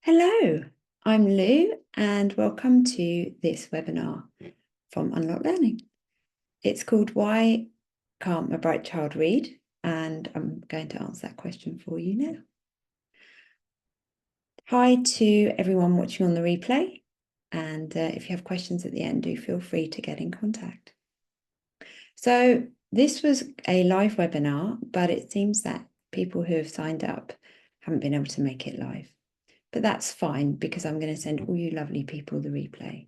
Hello, I'm Lou and welcome to this webinar from Unlock Learning. It's called Why Can't My Bright Child Read? And I'm going to answer that question for you now. Hi to everyone watching on the replay, and if you have questions at the end, do feel free to get in contact. So this was a live webinar, but it seems that people who have signed up haven't been able to make it live. But that's fine because I'm going to send all you lovely people the replay.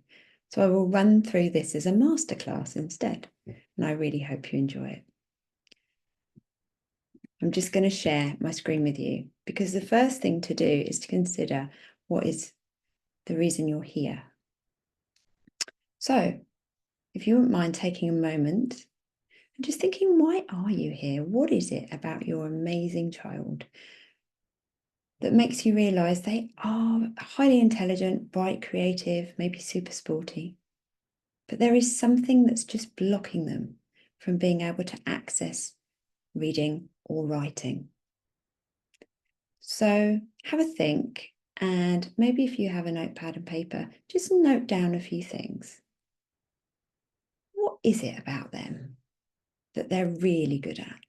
So I will run through this as a masterclass instead, and I really hope you enjoy it. I'm just going to share my screen with you because the first thing to do is to consider what is the reason you're here. So if you wouldn't mind taking a moment and just thinking, why are you here? What is it about your amazing child that makes you realise they are highly intelligent, bright, creative, maybe super sporty? But there is something that's just blocking them from being able to access reading or writing. So have a think, and maybe if you have a notepad and paper, just note down a few things. What is it about them that they're really good at?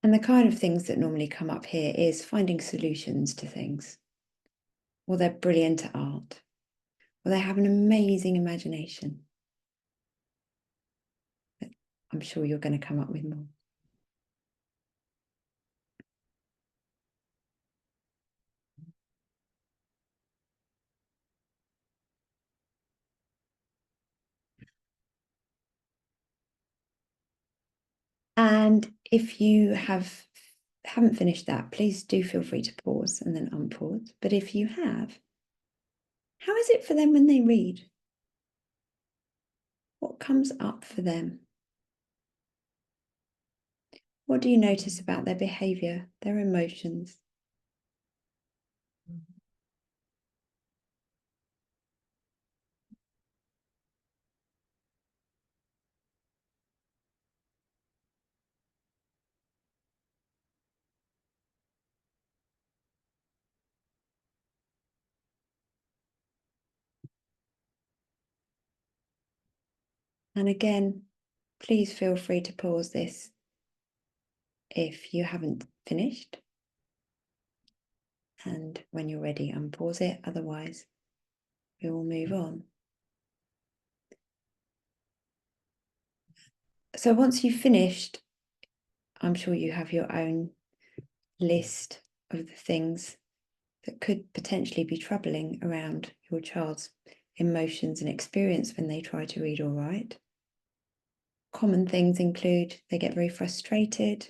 And the kind of things that normally come up here is finding solutions to things, or they're brilliant at art, or they have an amazing imagination. But I'm sure you're going to come up with more. And if you haven't finished that, please do feel free to pause and then unpause. But if you have, how is it for them when they read? What comes up for them? What do you notice about their behavior, their emotions? And again, please feel free to pause this if you haven't finished. And when you're ready, unpause it. Otherwise, we will move on. So once you've finished, I'm sure you have your own list of the things that could potentially be troubling around your child's emotions and experience when they try to read or write. Common things include they get very frustrated,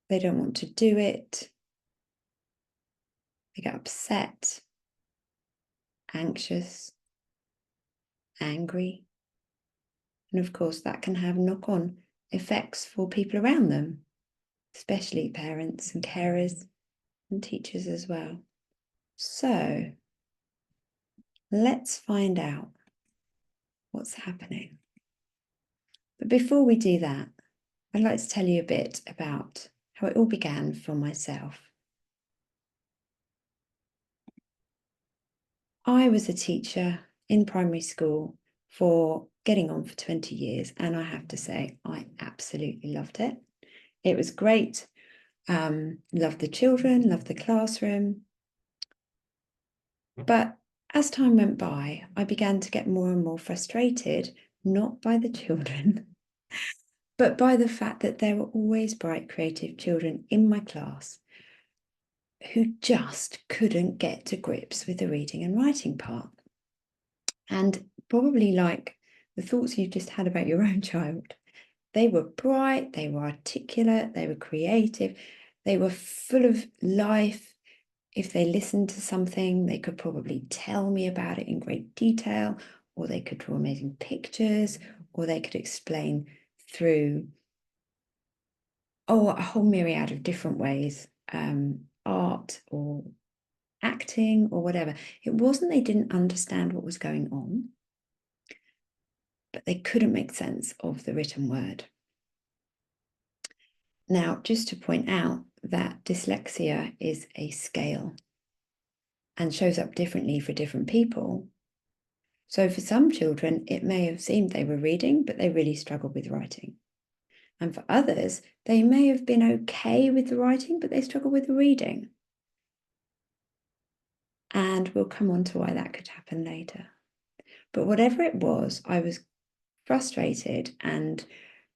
they don't want to do it, they get upset, anxious, angry, and of course that can have knock-on effects for people around them, especially parents and carers and teachers as well. So let's find out what's happening. But before we do that, I'd like to tell you a bit about how it all began for myself. I was a teacher in primary school for getting on for 20 years, and I have to say, I absolutely loved it. It was great. Loved the children, loved the classroom. But as time went by, I began to get more and more frustrated, not by the children, but by the fact that there were always bright, creative children in my class who just couldn't get to grips with the reading and writing part. And probably like the thoughts you just had about your own child, they were bright, they were articulate, they were creative, they were full of life. If they listened to something, they could probably tell me about it in great detail, or they could draw amazing pictures, or they could explain through Oh, a whole myriad of different ways, art or acting or whatever. It wasn't they didn't understand what was going on, but they couldn't make sense of the written word. Now, just to point out that dyslexia is a scale and shows up differently for different people. So for some children, it may have seemed they were reading, but they really struggled with writing. And for others, they may have been okay with the writing, but they struggle with the reading. And we'll come on to why that could happen later. But whatever it was, I was frustrated and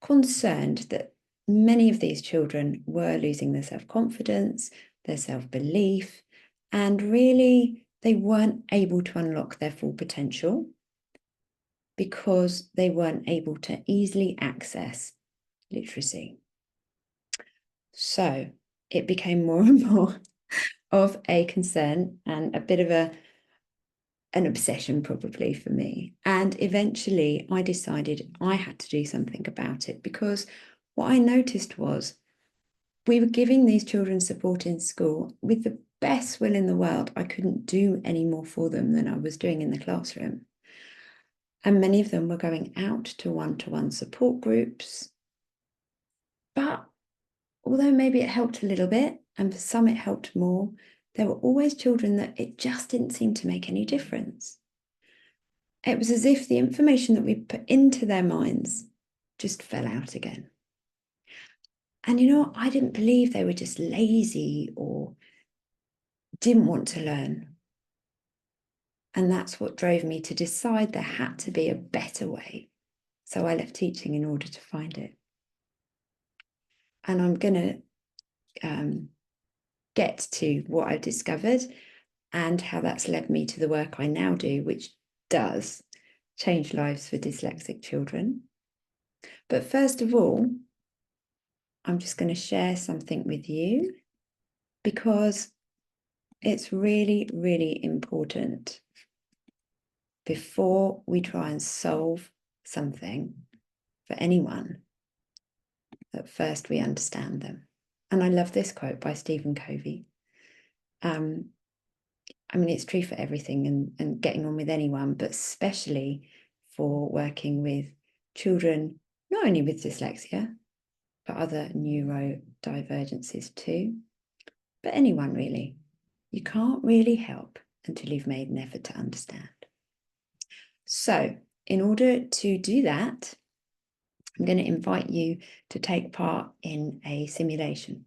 concerned that many of these children were losing their self-confidence, their self-belief, and really they weren't able to unlock their full potential because they weren't able to easily access literacy. So it became more and more of a concern and a bit of an obsession probably for me. And eventually I decided I had to do something about it, because what I noticed was we were giving these children support in school with the best will in the world. I couldn't do any more for them than I was doing in the classroom. And many of them were going out to one-to-one support groups. But although maybe it helped a little bit, and for some it helped more, there were always children that it just didn't seem to make any difference. It was as if the information that we put into their minds just fell out again. And I didn't believe they were just lazy or didn't want to learn. And that's what drove me to decide there had to be a better way. So I left teaching in order to find it. And I'm going to get to what I've discovered and how that's led me to the work I now do, which does change lives for dyslexic children. But first of all, I'm just going to share something with you because it's really, really important before we try and solve something for anyone that first we understand them. And I love this quote by Stephen Covey. I mean, it's true for everything and getting on with anyone, but especially for working with children, not only with dyslexia, but other neurodivergencies too. But anyone really. You can't really help until you've made an effort to understand. So in order to do that, I'm going to invite you to take part in a simulation.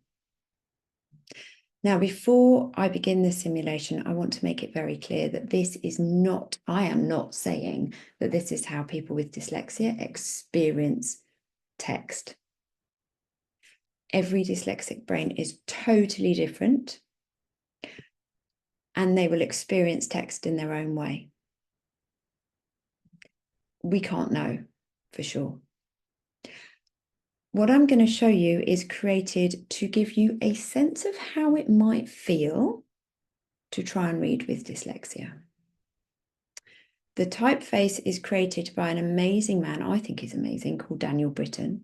Now, before I begin the simulation, I want to make it very clear that this is not, I am not saying that this is how people with dyslexia experience text. Every dyslexic brain is totally different, and they will experience text in their own way. We can't know for sure. What I'm going to show you is created to give you a sense of how it might feel to try and read with dyslexia. The typeface is created by an amazing man, I think he's amazing, called Daniel Britton.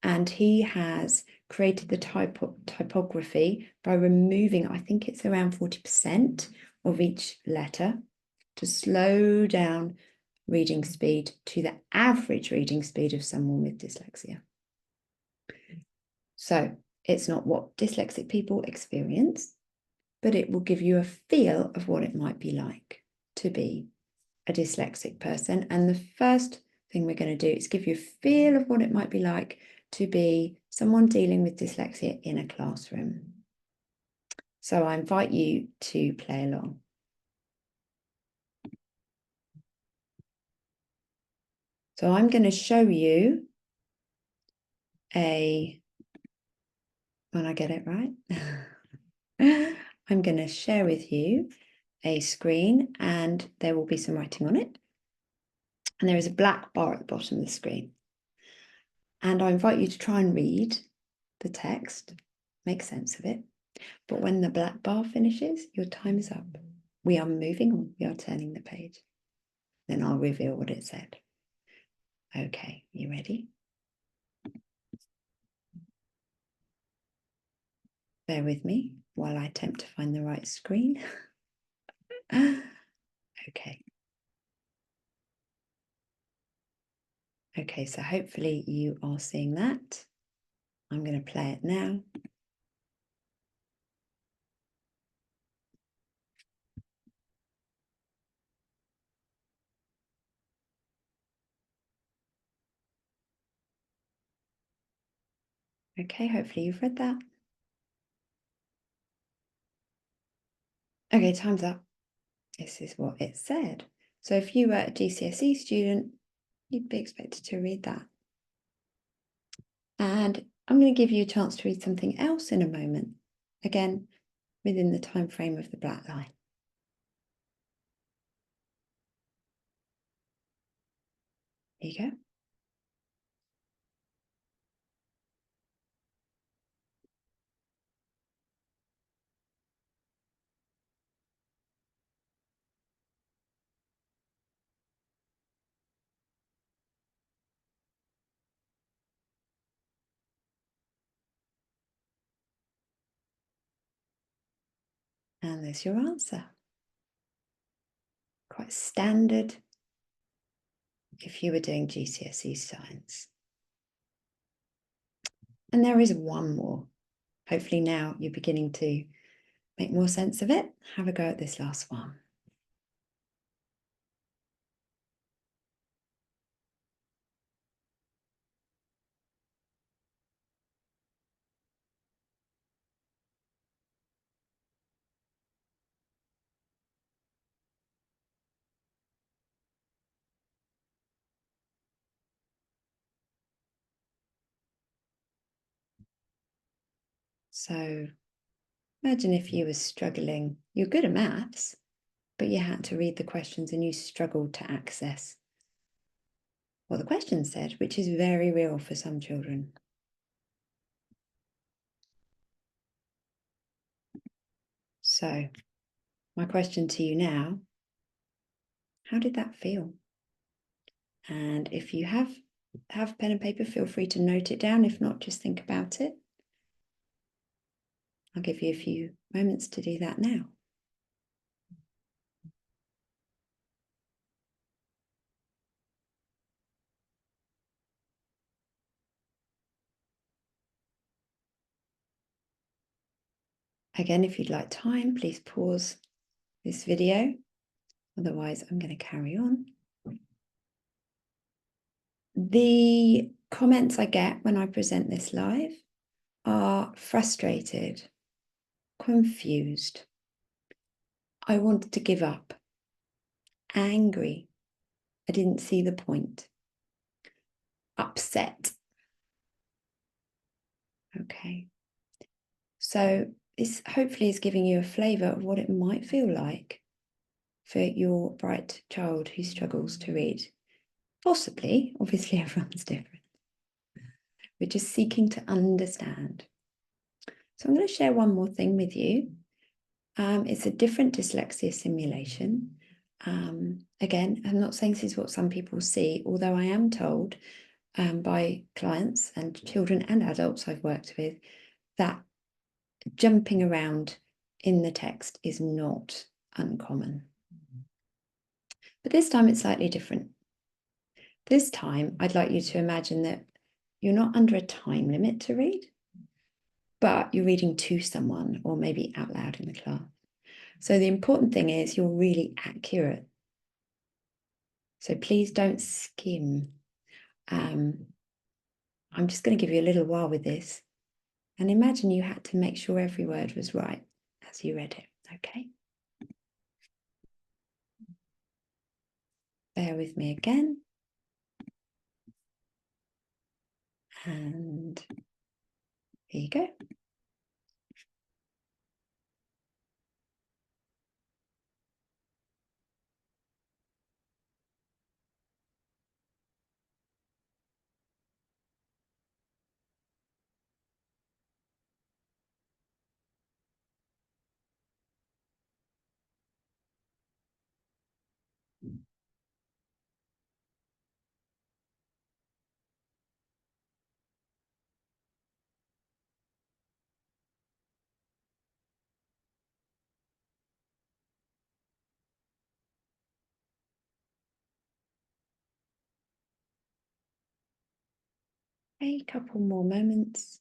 And he has created the typography by removing, I think it's around 40% of each letter to slow down reading speed to the average reading speed of someone with dyslexia. So it's not what dyslexic people experience, but it will give you a feel of what it might be like to be a dyslexic person. And the first thing we're going to do is give you a feel of what it might be like to be someone dealing with dyslexia in a classroom. So I invite you to play along. So I'm going to show you when I get it right, I'm going to share with you a screen and there will be some writing on it. And there is a black bar at the bottom of the screen. And I invite you to try and read the text, make sense of it. But when the black bar finishes, your time is up. We are moving on. We are turning the page. Then I'll reveal what it said. Okay, you ready? Bear with me while I attempt to find the right screen. Okay. Okay, so hopefully you are seeing that. I'm going to play it now. Okay, hopefully you've read that. Okay, time's up. This is what it said. So if you were a GCSE student, you'd be expected to read that. And I'm going to give you a chance to read something else in a moment. Again, within the time frame of the black line. Here you go. And there's your answer. Quite standard if you were doing GCSE science. And there is one more. Hopefully now you're beginning to make more sense of it. Have a go at this last one. So imagine if you were struggling, you're good at maths, but you had to read the questions and you struggled to access what the question said, which is very real for some children. So my question to you now, how did that feel? And if you have pen and paper, feel free to note it down. If not, just think about it. I'll give you a few moments to do that now. Again, if you'd like time, please pause this video. Otherwise, I'm going to carry on. The comments I get when I present this live are frustrated, confused. I wanted to give up, angry. I didn't see the point. Upset. Okay. So this hopefully is giving you a flavour of what it might feel like for your bright child who struggles to read. Possibly, obviously everyone's different. We're just seeking to understand. So I'm going to share one more thing with you. It's a different dyslexia simulation. Again, I'm not saying this is what some people see, although I am told by clients and children and adults I've worked with that jumping around in the text is not uncommon. But this time it's slightly different. This time I'd like you to imagine that you're not under a time limit to read, but you're reading to someone or maybe out loud in the class. So the important thing is you're really accurate. So please don't skim. I'm just going to give you a little while with this. And imagine you had to make sure every word was right as you read it, okay? Bear with me again. And here you go. A couple more moments.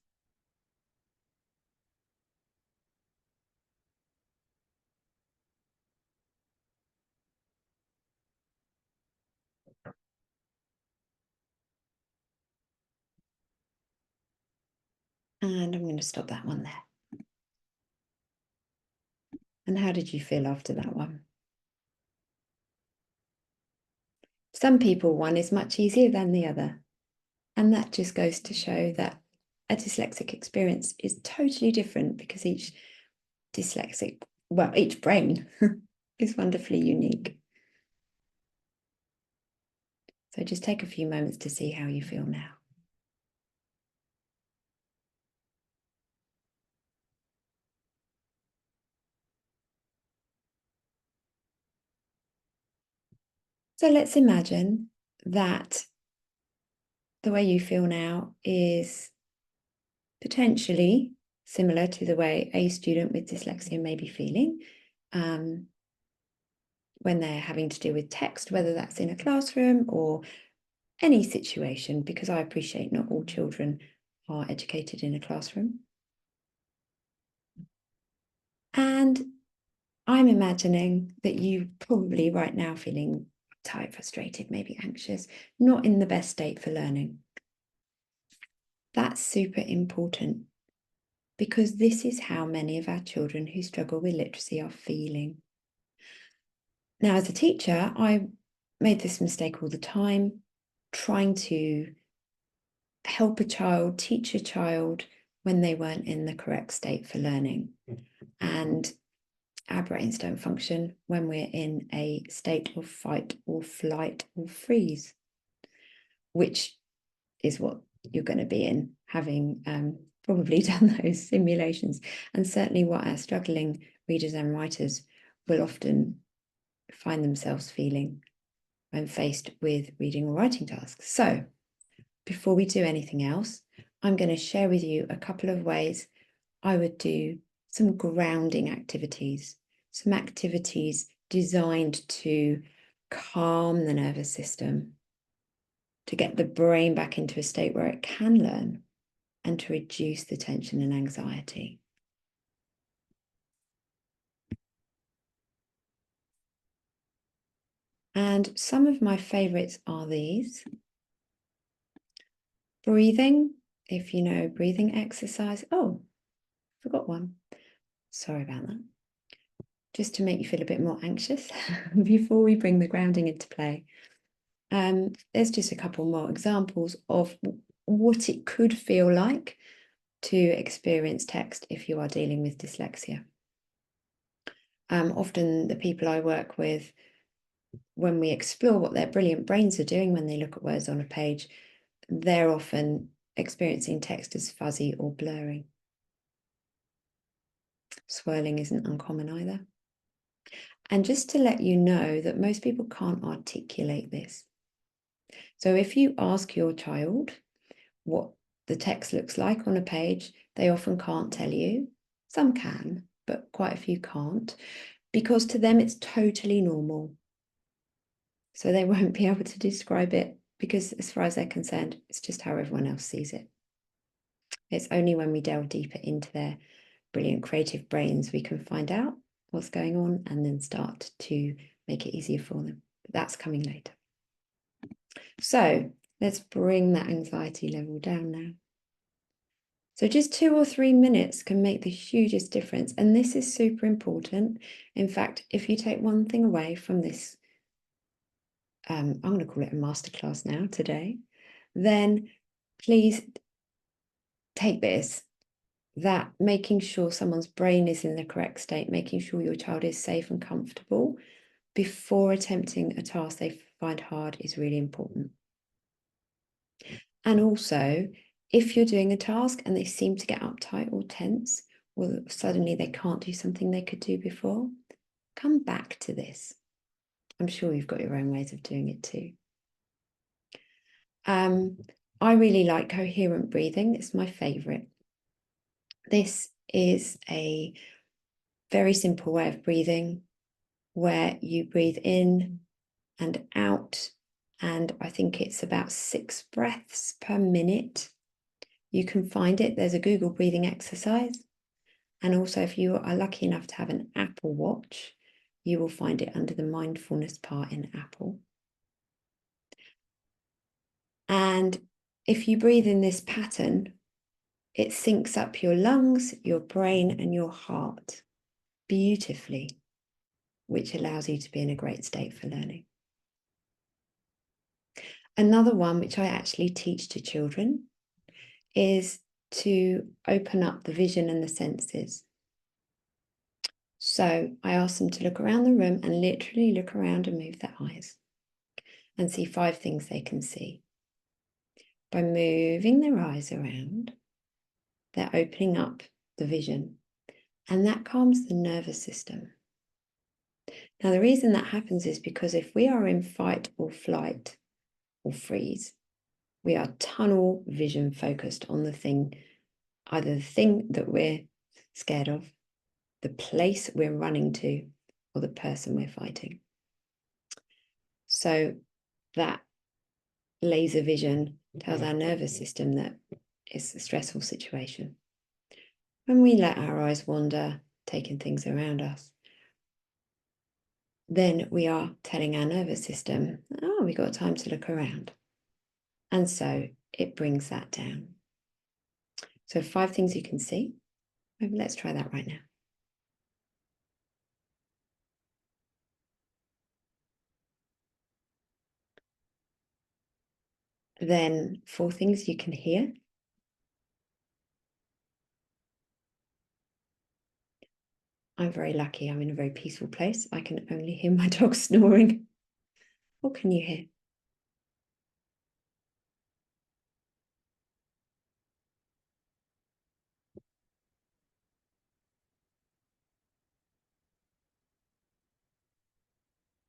And I'm going to stop that one there. And how did you feel after that one? Some people, one is much easier than the other. And that just goes to show that a dyslexic experience is totally different because each brain is wonderfully unique. So just take a few moments to see how you feel now. So let's imagine that the way you feel now is potentially similar to the way a student with dyslexia may be feeling when they're having to deal with text, whether that's in a classroom or any situation, because I appreciate not all children are educated in a classroom. And I'm imagining that you probably right now feeling tired, frustrated, maybe anxious, not in the best state for learning. That's super important because this is how many of our children who struggle with literacy are feeling. Now, as a teacher, I made this mistake all the time, trying to help a child, teach a child when they weren't in the correct state for learning. And our brains don't function when we're in a state of fight or flight or freeze, which is what you're going to be in, having probably done those simulations. And certainly what our struggling readers and writers will often find themselves feeling when faced with reading or writing tasks. So before we do anything else, I'm going to share with you a couple of ways I would do some grounding activities, some activities designed to calm the nervous system, to get the brain back into a state where it can learn, and to reduce the tension and anxiety. And some of my favorites are these. Breathing, if you know breathing exercise. Oh, forgot one. Sorry about that. Just to make you feel a bit more anxious before we bring the grounding into play. There's just a couple more examples of what it could feel like to experience text if you are dealing with dyslexia. Often the people I work with, when we explore what their brilliant brains are doing when they look at words on a page, they're often experiencing text as fuzzy or blurry. Swirling isn't uncommon either. And just to let you know that most people can't articulate this. So if you ask your child what the text looks like on a page, they often can't tell you. Some can, but quite a few can't, because to them it's totally normal. So they won't be able to describe it because as far as they're concerned, it's just how everyone else sees it. It's only when we delve deeper into their brilliant creative brains we can find out what's going on and then start to make it easier for them. But that's coming later. So let's bring that anxiety level down now. So just 2 or 3 minutes can make the hugest difference. And this is super important. In fact, if you take one thing away from this, I'm going to call it a masterclass now today, then please take this, that making sure someone's brain is in the correct state, making sure your child is safe and comfortable before attempting a task they find hard is really important. And also, if you're doing a task and they seem to get uptight or tense, or suddenly they can't do something they could do before, come back to this. I'm sure you've got your own ways of doing it too. I really like coherent breathing. It's my favorite. This is a very simple way of breathing where you breathe in and out, and I think it's about 6 breaths per minute You can find it. There's a Google breathing exercise. And also, if you are lucky enough to have an Apple Watch, you will find it under the mindfulness part in Apple. And if you breathe in this pattern, it syncs up your lungs, your brain, and your heart beautifully, which allows you to be in a great state for learning. Another one, which I actually teach to children, is to open up the vision and the senses. So I ask them to look around the room and literally look around and move their eyes and see 5 things they can see. By moving their eyes around, they're opening up the vision, and that calms the nervous system. Now, the reason that happens is because if we are in fight or flight or freeze, we are tunnel vision focused on the thing, either the thing that we're scared of, the place we're running to, or the person we're fighting. So that laser vision tells our nervous system that it's a stressful situation. When we let our eyes wander, taking things around us, then we are telling our nervous system, oh, we've got time to look around. And so it brings that down. So 5 things you can see. Maybe let's try that right now. Then 4 things you can hear. I'm very lucky. I'm in a very peaceful place. I can only hear my dog snoring. What can you hear?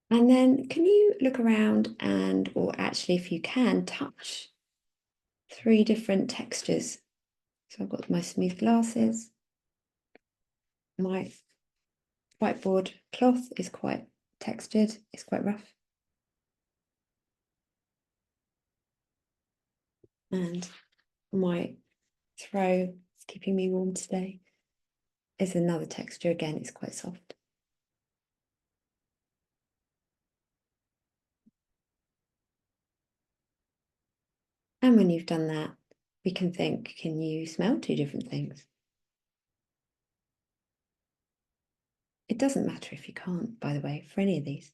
And then can you look around and, or actually if you can, touch 3 different textures. So I've got my smooth glasses. My whiteboard cloth is quite textured. It's quite rough. And my throw is keeping me warm today. Is another texture. Again, it's quite soft. And when you've done that, we can think, can you smell 2 different things? It doesn't matter if you can't, by the way, for any of these.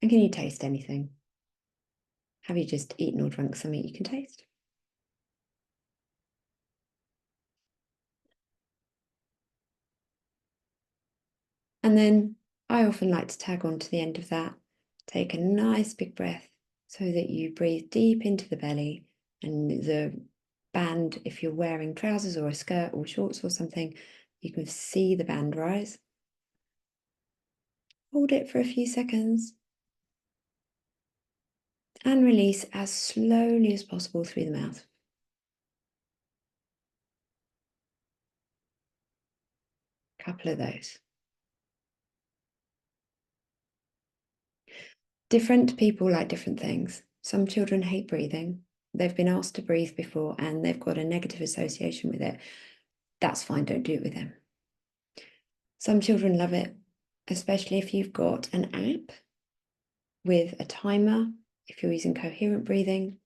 And can you taste anything? Have you just eaten or drunk something you can taste? And then I often like to tag on to the end of that. Take a nice big breath so that you breathe deep into the belly, and the band, if you're wearing trousers or a skirt or shorts or something, you can see the band rise. Hold it for a few seconds and release as slowly as possible through the mouth. A couple of those. Different people like different things. Some children hate breathing. They've been asked to breathe before and they've got a negative association with it. That's fine, don't do it with them. Some children love it, especially if you've got an app with a timer, if you're using coherent breathing,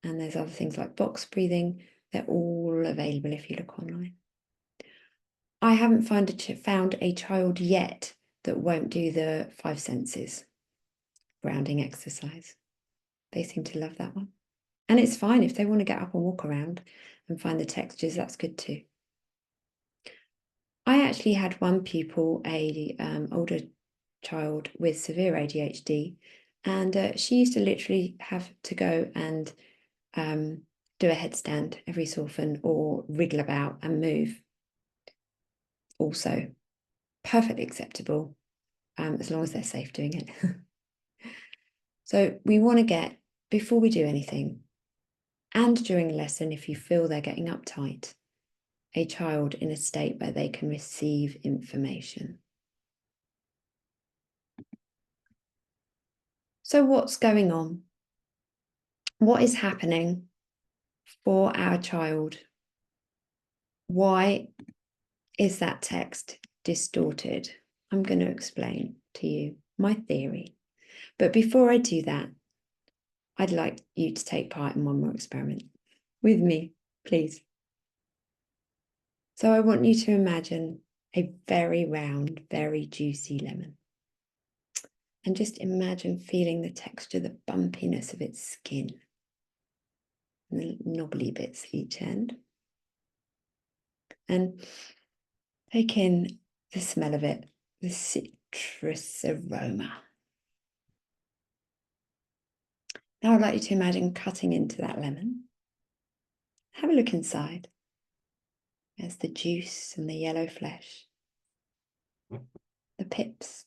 and there's other things like box breathing. They're all available if you look online. I haven't found a child yet that won't do the 5 senses grounding exercise. They seem to love that one. And it's fine if they want to get up and walk around and find the textures, that's good too. I actually had one pupil, a older child with severe ADHD, and she used to literally have to go and do a headstand every so often or wriggle about and move. Also perfectly acceptable, as long as they're safe doing it. So we want to get, before we do anything, and during a lesson, if you feel they're getting uptight, a child in a state where they can receive information. So what's going on? what is happening for our child? Why is that text distorted? I'm going to explain to you my theory. But before I do that, I'd like you to take part in one more experiment with me, please. So I want you to imagine a very round, very juicy lemon. And just imagine feeling the texture, the bumpiness of its skin, and the knobbly bits at each end. And take in the smell of it, the citrus aroma. Now I'd like you to imagine cutting into that lemon. Have a look inside. There's the juice and the yellow flesh, the pips.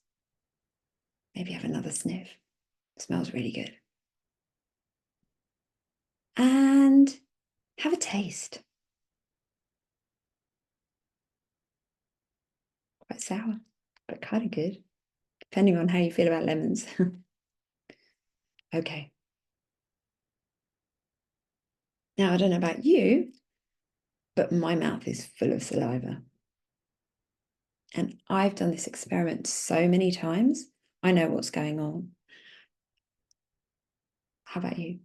Maybe have another sniff. It smells really good. And have a taste. Quite sour, but kind of good, depending on how you feel about lemons. Okay. Now, I don't know about you, but my mouth is full of saliva. And I've done this experiment so many times, I know what's going on. How about you?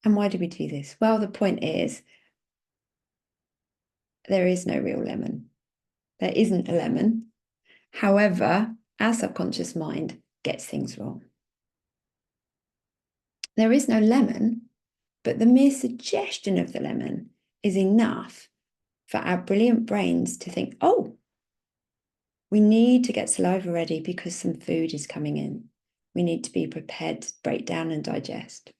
And why do we do this? Well, the point is, there is no real lemon. There isn't a lemon. However, our subconscious mind gets things wrong. There is no lemon, but the mere suggestion of the lemon is enough for our brilliant brains to think, oh, we need to get saliva ready because some food is coming in. We need to be prepared to break down and digest.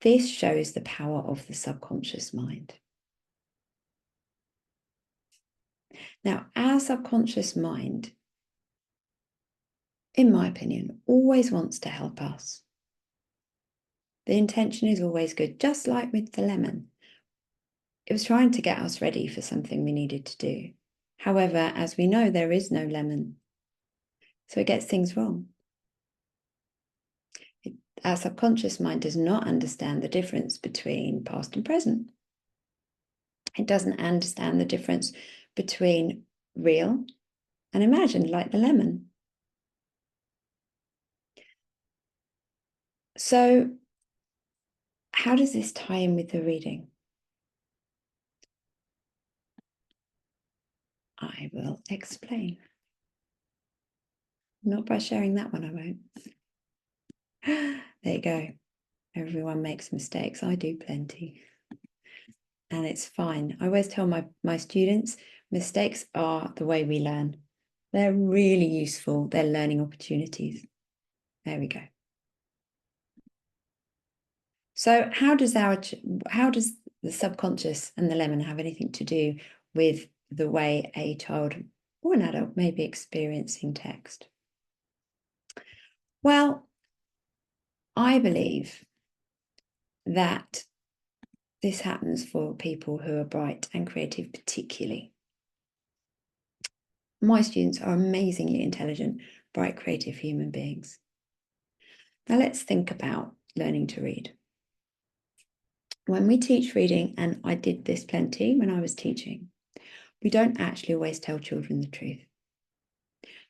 This shows the power of the subconscious mind. Now, our subconscious mind, in my opinion, always wants to help us. The intention is always good, just like with the lemon. It was trying to get us ready for something we needed to do. However, as we know, there is no lemon. So it gets things wrong. Our subconscious mind does not understand the difference between past and present. It doesn't understand the difference between real and imagined, like the lemon. So how does this tie in with the reading? I will explain. Not by sharing that one, I won't. There you go. Everyone makes mistakes. I do plenty. And it's fine. I always tell my students, mistakes are the way we learn. They're really useful. They're learning opportunities. There we go. So how does the subconscious and the lemon have anything to do with the way a child or an adult may be experiencing text? Well, I believe that this happens for people who are bright and creative particularly. My students are amazingly intelligent, bright, creative human beings. Now let's think about learning to read. When we teach reading, and I did this plenty when I was teaching, we don't actually always tell children the truth.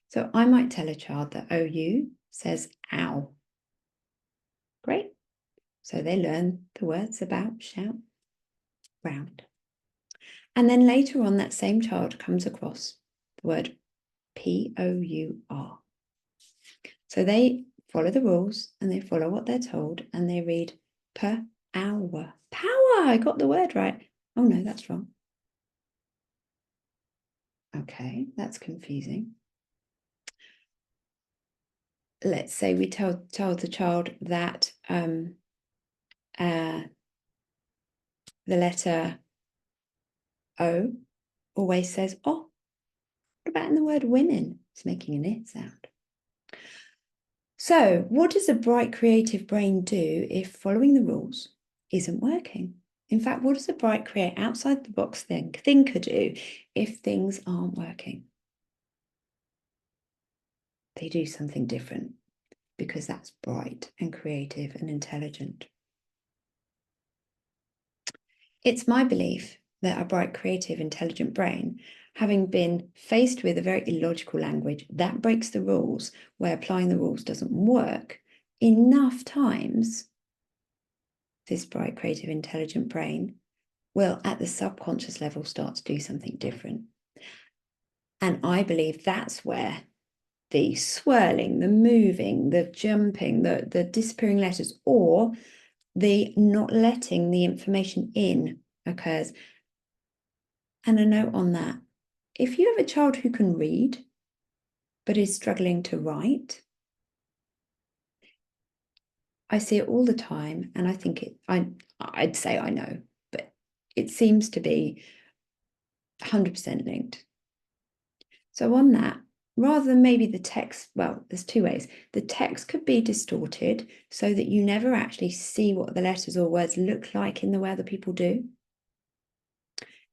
So I might tell a child that OU says ow. Great. So they learn the words about, shout, round. And then later on, that same child comes across the word P-O-U-R. So they follow the rules and they follow what they're told and they read per hour. Power, I got the word right. Oh no, that's wrong. Okay, that's confusing. Let's say we told the child that the letter O always says oh. What about in the word women? It's making an it sound. So what does a bright creative brain do if following the rules isn't working? In fact, what does a bright create outside the box thinker do if things aren't working? They do something different. because that's bright and creative and intelligent. It's my belief that a bright, creative, intelligent brain, having been faced with a very illogical language that breaks the rules, where applying the rules doesn't work, enough times, this bright, creative, intelligent brain will, at the subconscious level, start to do something different. And I believe that's where the swirling, the moving, the jumping, the disappearing letters, or the not letting the information in occurs. And a note on that, if you have a child who can read, but is struggling to write, I see it all the time, and I think I'd say I know, but it seems to be 100% linked. So on that, rather than maybe the text, well, there's two ways. The text could be distorted so that you never actually see what the letters or words look like in the way other people do,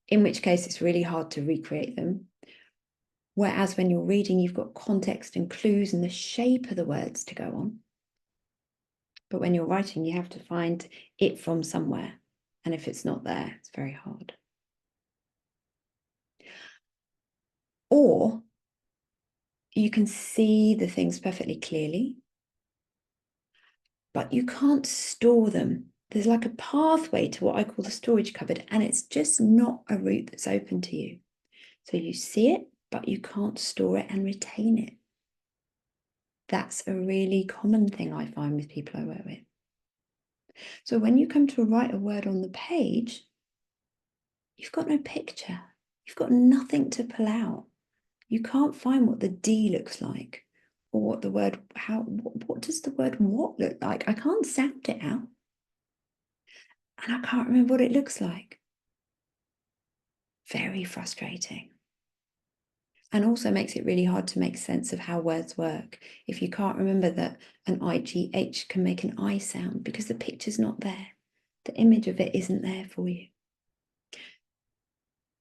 in which case it's really hard to recreate them. Whereas when you're reading, you've got context and clues and the shape of the words to go on. But when you're writing, you have to find it from somewhere. And if it's not there, it's very hard. Or you can see the things perfectly clearly, but you can't store them. There's like a pathway to what I call the storage cupboard, and it's just not a route that's open to you. So you see it, but you can't store it and retain it. That's a really common thing I find with people I work with. So when you come to write a word on the page, you've got no picture. You've got nothing to pull out. You can't find what the D looks like, or what the word, what does the word what look like? I can't sound it out. And I can't remember what it looks like. Very frustrating. And also makes it really hard to make sense of how words work if you can't remember that an IGH can make an I sound because the picture's not there. The image of it isn't there for you.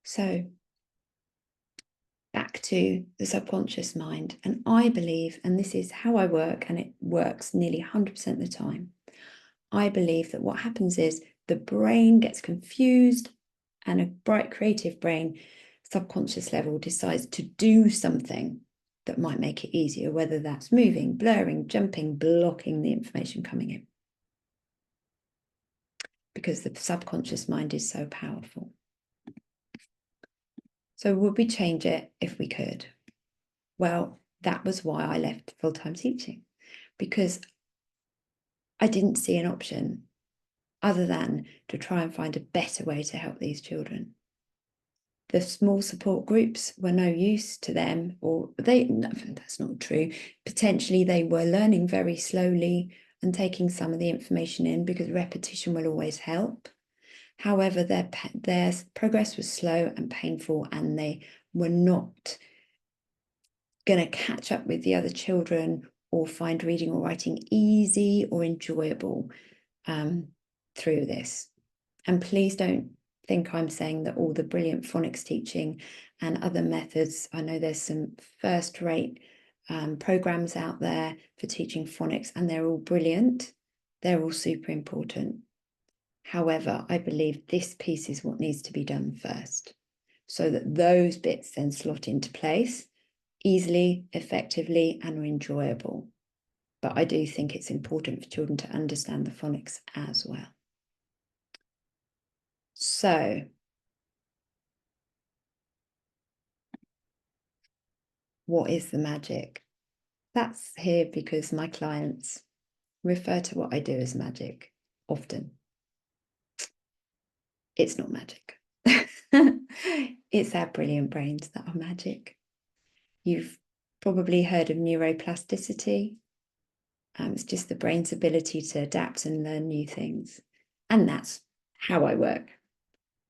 So back to the subconscious mind. And I believe, and this is how I work, and it works nearly 100% of the time, I believe that what happens is the brain gets confused, and a bright creative brain, subconscious level, decides to do something that might make it easier, whether that's moving, blurring, jumping, blocking the information coming in. Because the subconscious mind is so powerful. So would we change it if we could? Well, that was why I left full-time teaching, because I didn't see an option other than to try and find a better way to help these children. The small support groups were no use to them, or no, that's not true. Potentially they were learning very slowly and taking some of the information in, because repetition will always help. However, their progress was slow and painful, and they were not going to catch up with the other children or find reading or writing easy or enjoyable through this. And please don't think I'm saying that all the brilliant phonics teaching and other methods, I know there's some first-rate programs out there for teaching phonics, and they're all brilliant. They're all super important. However, I believe this piece is what needs to be done first, so that those bits then slot into place easily, effectively, and are enjoyable. But I do think it's important for children to understand the phonics as well. So, what is the magic? That's here because my clients refer to what I do as magic often. It's not magic. It's our brilliant brains that are magic. You've probably heard of neuroplasticity. It's just the brain's ability to adapt and learn new things. And that's how I work.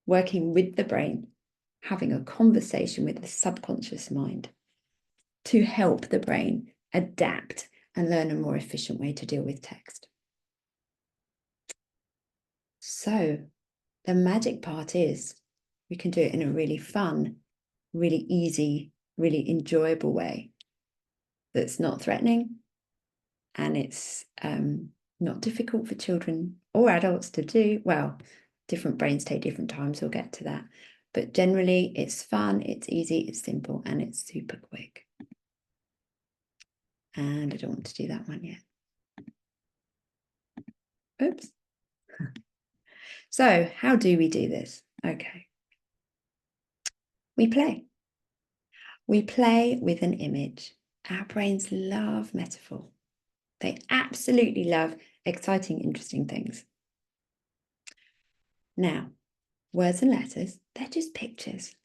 Working with the brain, having a conversation with the subconscious mind to help the brain adapt and learn a more efficient way to deal with text. So the magic part is we can do it in a really fun, really easy, really enjoyable way that's not threatening and it's not difficult for children or adults to do. Well, different brains take different times, we'll get to that. But generally, it's fun, it's easy, it's simple, and it's super quick. And I don't want to do that one yet. Oops. So how do we do this? Okay. We play. We play with an image. Our brains love metaphor. They absolutely love exciting, interesting things. Now, words and letters, they're just pictures.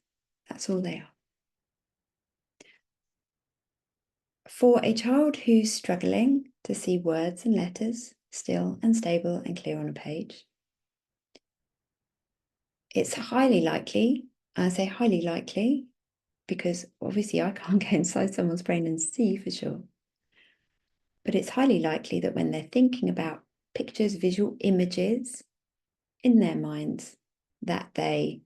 That's all they are. For a child who's struggling to see words and letters still and stable and clear on a page, it's highly likely, I say highly likely, because obviously I can't get inside someone's brain and see for sure. But it's highly likely that when they're thinking about pictures, visual images in their minds, that they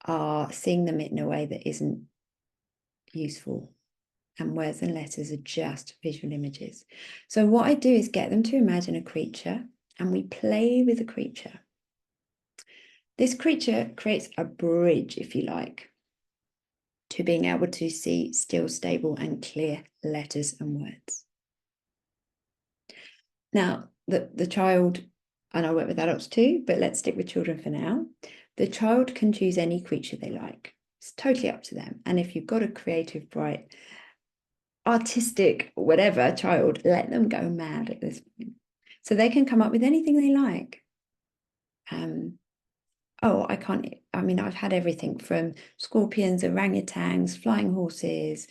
are seeing them in a way that isn't useful. And words and letters are just visual images. So what I do is get them to imagine a creature, and we play with the creature. This creature creates a bridge, if you like, to being able to see still, stable, and clear letters and words. Now, the child, and I work with adults too, but let's stick with children for now. The child can choose any creature they like. It's totally up to them. And if you've got a creative, bright, artistic, whatever child, let them go mad at this point. So they can come up with anything they like. I've had everything from scorpions, orangutans, flying horses,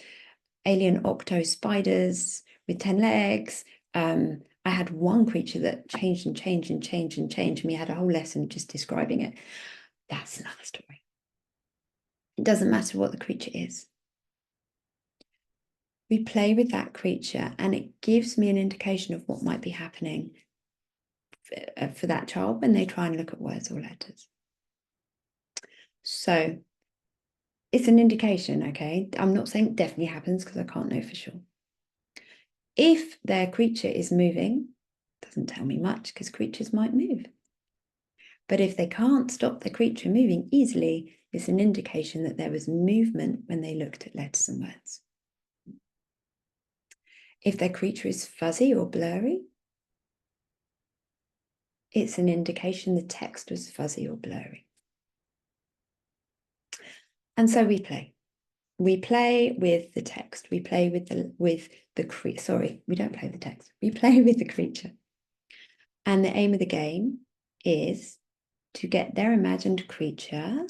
alien octo spiders with 10 legs. I had one creature that changed and changed and changed and changed, and we had a whole lesson just describing it. That's another story. It doesn't matter what the creature is. We play with that creature, and it gives me an indication of what might be happening for that child when they try and look at words or letters. So it's an indication, okay? I'm not saying it definitely happens because I can't know for sure. If their creature is moving, doesn't tell me much because creatures might move. But if they can't stop the creature moving easily, it's an indication that there was movement when they looked at letters and words. If their creature is fuzzy or blurry, it's an indication the text was fuzzy or blurry. And so we play. We play with the text. We play with we don't play the text. We play with the creature. And the aim of the game is to get their imagined creature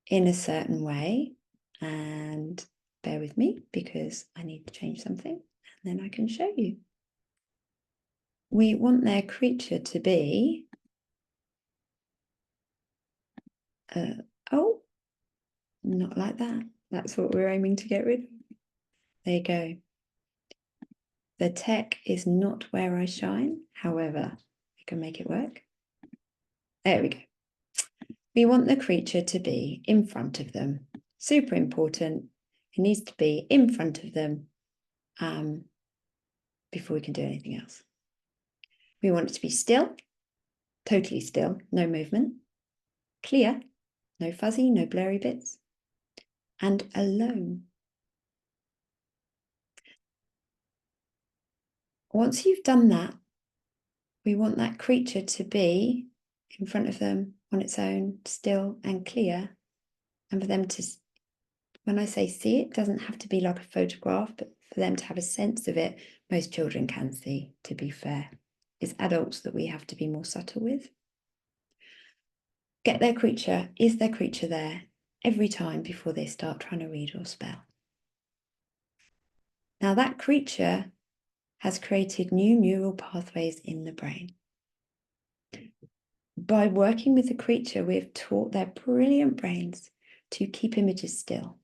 in a certain way. And bear with me because I need to change something and then I can show you. We want their creature to be, not like that. That's what we're aiming to get rid of. There you go. The tech is not where I shine. However, we can make it work. There we go. We want the creature to be in front of them. Super important. It needs to be in front of them before we can do anything else. We want it to be still, totally still, no movement, clear, no fuzzy, no blurry bits, and alone. Once you've done that, we want that creature to be in front of them on its own, still and clear, and for them to, when I say see, it doesn't have to be like a photograph, but for them to have a sense of it. Most children can see, to be fair. It's adults that we have to be more subtle with. Get their creature, is their creature there every time before they start trying to read or spell. Now that creature has created new neural pathways in the brain. By working with the creature, we've taught their brilliant brains to keep images still,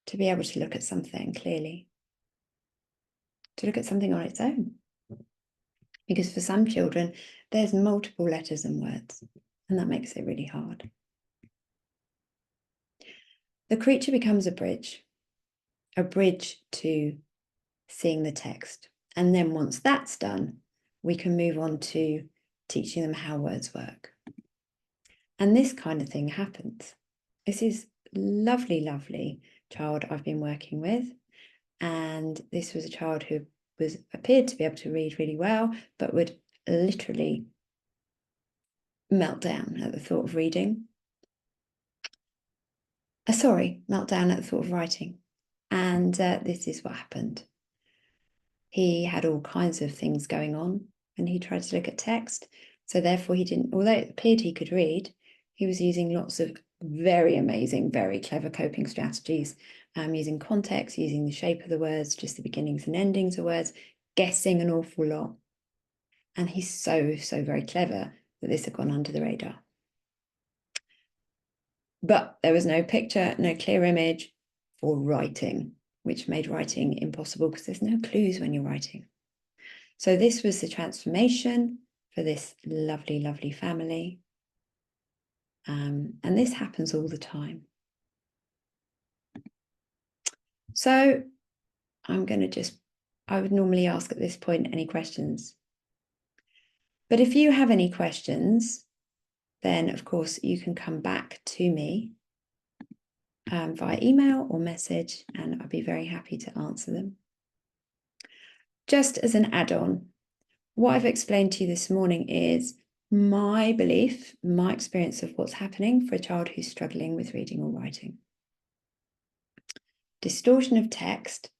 to be able to look at something clearly, to look at something on its own. Because for some children, there's multiple letters and words, and that makes it really hard. The creature becomes a bridge. a bridge to seeing the text. And then once that's done, we can move on to teaching them how words work. And this kind of thing happens. This is lovely, lovely child I've been working with. And this was a child who appeared to be able to read really well, but would literally melt down at the thought of reading. Melt down at the thought of writing. And this is what happened. He had all kinds of things going on and he tried to look at text. So therefore he didn't, although it appeared he could read, he was using lots of very amazing, very clever coping strategies, using context, using the shape of the words, just the beginnings and endings of words, guessing an awful lot. And he's so, so very clever that this had gone under the radar. But there was no picture, no clear image for writing, which made writing impossible because there's no clues when you're writing. So this was the transformation for this lovely, lovely family. And this happens all the time. So I'm going to I would normally ask at this point any questions. But if you have any questions, then of course you can come back to me via email or message, and I'll be very happy to answer them. Just as an add-on, what I've explained to you this morning is my belief, my experience of what's happening for a child who's struggling with reading or writing. Distortion of text,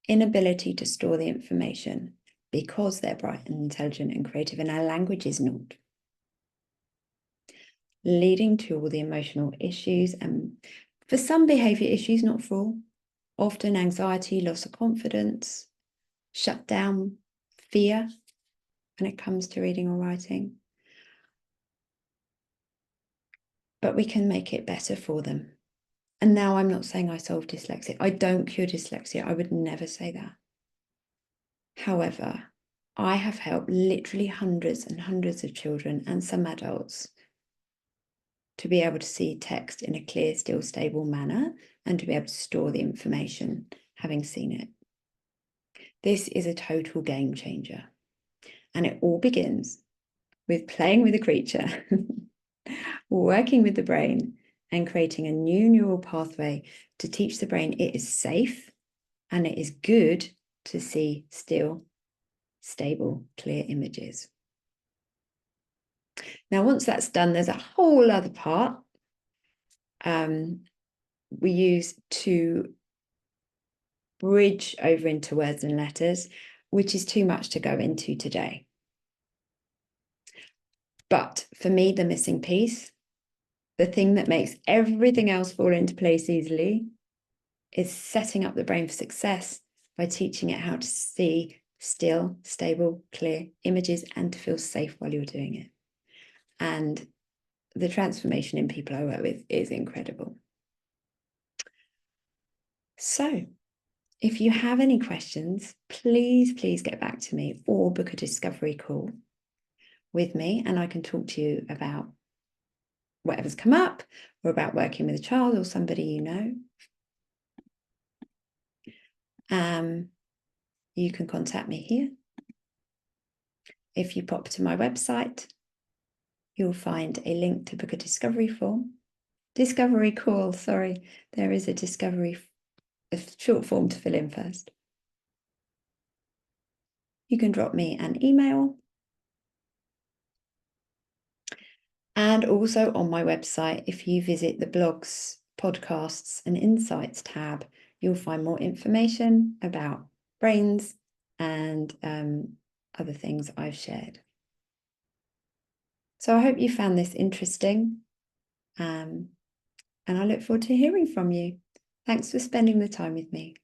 inability to store the information because they're bright and intelligent and creative and our language is not. Leading to all the emotional issues and for some behaviour issues, not for all, often anxiety, loss of confidence, shut down, fear when it comes to reading or writing. But we can make it better for them. And now I'm not saying I solve dyslexia. I don't cure dyslexia. I would never say that. However, I have helped literally hundreds and hundreds of children and some adults to be able to see text in a clear, still, stable manner and to be able to store the information having seen it. This is a total game changer. And it all begins with playing with a creature, working with the brain and creating a new neural pathway to teach the brain it is safe and it is good to see still, stable, clear images. Now, once that's done, there's a whole other part we use to bridge over into words and letters, which is too much to go into today. But for me, the missing piece, the thing that makes everything else fall into place easily, is setting up the brain for success by teaching it how to see still, stable, clear images and to feel safe while you're doing it. And the transformation in people I work with is incredible. So if you have any questions, please get back to me or book a discovery call with me and I can talk to you about whatever's come up or about working with a child or somebody you know. You can contact me here. If you pop to my website, you'll find a link to book a discovery call, sorry. There is a short form to fill in first. You can drop me an email. And also on my website, if you visit the blogs, podcasts and insights tab, you'll find more information about brains and other things I've shared. So I hope you found this interesting and I look forward to hearing from you. Thanks for spending the time with me.